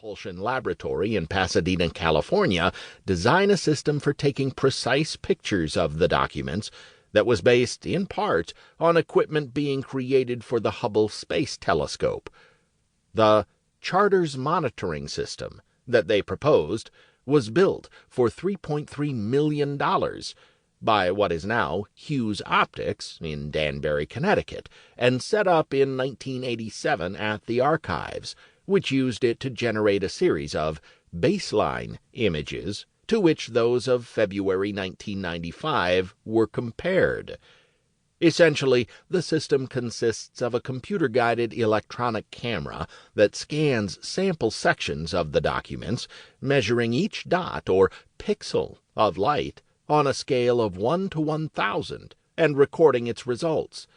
Propulsion Laboratory in Pasadena, California, design a system for taking precise pictures of the documents that was based, in part, on equipment being created for the Hubble Space Telescope. The Charters Monitoring System that they proposed was built for $3.3 million by what is now Hughes Optics in Danbury, Connecticut, and set up in 1987 at the Archives, which used it to generate a series of baseline images to which those of February 1995 were compared. Essentially, the system consists of a computer-guided electronic camera that scans sample sections of the documents, measuring each dot or pixel of light on a scale of 1 to 1,000 and recording its results.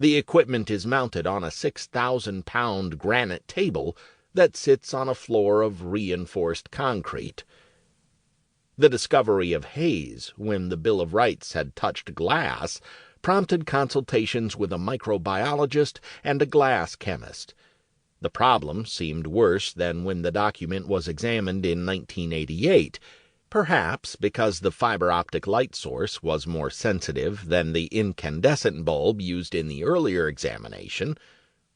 The equipment is mounted on a 6,000-pound granite table that sits on a floor of reinforced concrete. The discovery of haze, when the Bill of Rights had touched glass, prompted consultations with a microbiologist and a glass chemist. The problem seemed worse than when the document was examined in 1988, perhaps because the fiber optic light source was more sensitive than the incandescent bulb used in the earlier examination.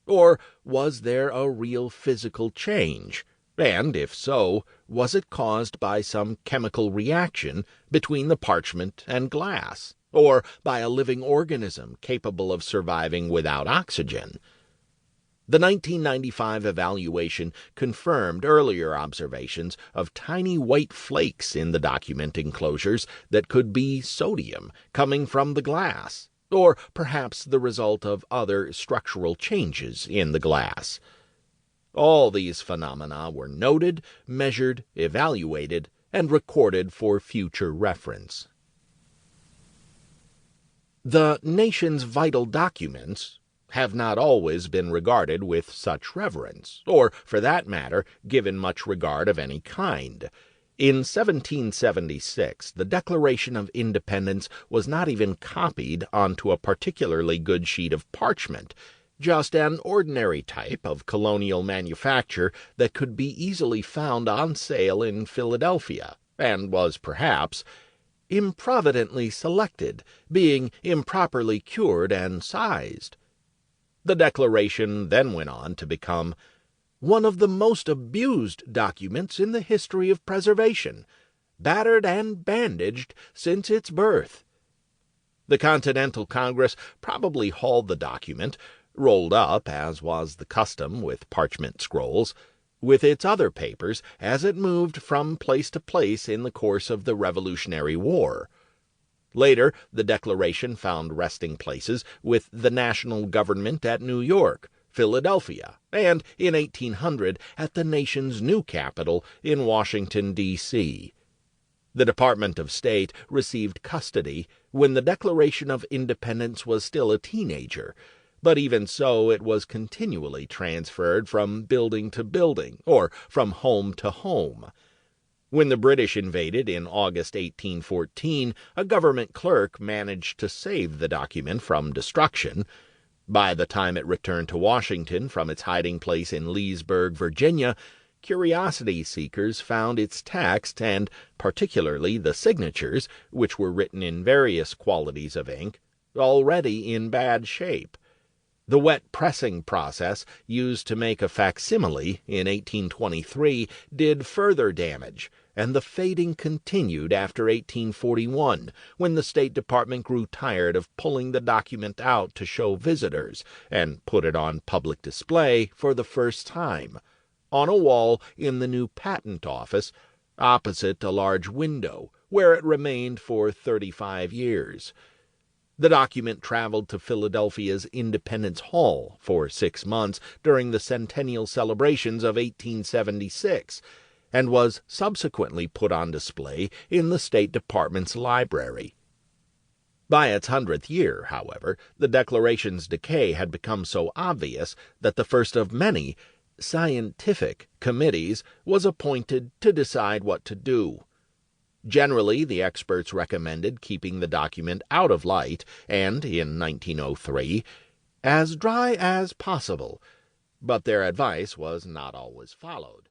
Or was there a real physical change? And if so, was it caused by some chemical reaction between the parchment and glass, or by a living organism capable of surviving without oxygen? The 1995 evaluation confirmed earlier observations of tiny white flakes in the document enclosures that could be sodium coming from the glass, or perhaps the result of other structural changes in the glass. All these phenomena were noted, measured, evaluated, and recorded for future reference. The nation's vital documents have not always been regarded with such reverence, or, for that matter, given much regard of any kind. In 1776, the Declaration of Independence was not even copied onto a particularly good sheet of parchment, just an ordinary type of colonial manufacture that could be easily found on sale in Philadelphia, and was perhaps improvidently selected, being improperly cured and sized. The Declaration then went on to become one of the most abused documents in the history of preservation, battered and bandaged since its birth. The Continental Congress probably hauled the document, rolled up, as was the custom with parchment scrolls, with its other papers as it moved from place to place in the course of the Revolutionary War. Later, the Declaration found resting places with the national government at New York, Philadelphia, and, in 1800, at the nation's new capital in Washington, D.C. The Department of State received custody when the Declaration of Independence was still a teenager, but even so it was continually transferred from building to building, or from home to home. When the British invaded in August 1814, a government clerk managed to save the document from destruction. By the time it returned to Washington from its hiding place in Leesburg, Virginia, curiosity seekers found its text, and particularly the signatures, which were written in various qualities of ink, already in bad shape. The wet pressing process used to make a facsimile in 1823 did further damage, and the fading continued after 1841, when the State Department grew tired of pulling the document out to show visitors, and put it on public display for the first time, on a wall in the new Patent Office, opposite a large window, where it remained for 35 years. The document traveled to Philadelphia's Independence Hall for 6 months during the centennial celebrations of 1876, and was subsequently put on display in the State Department's library. By its 100th year, however, the Declaration's decay had become so obvious that the first of many scientific committees was appointed to decide what to do. Generally, the experts recommended keeping the document out of light and, in 1903, as dry as possible, but their advice was not always followed.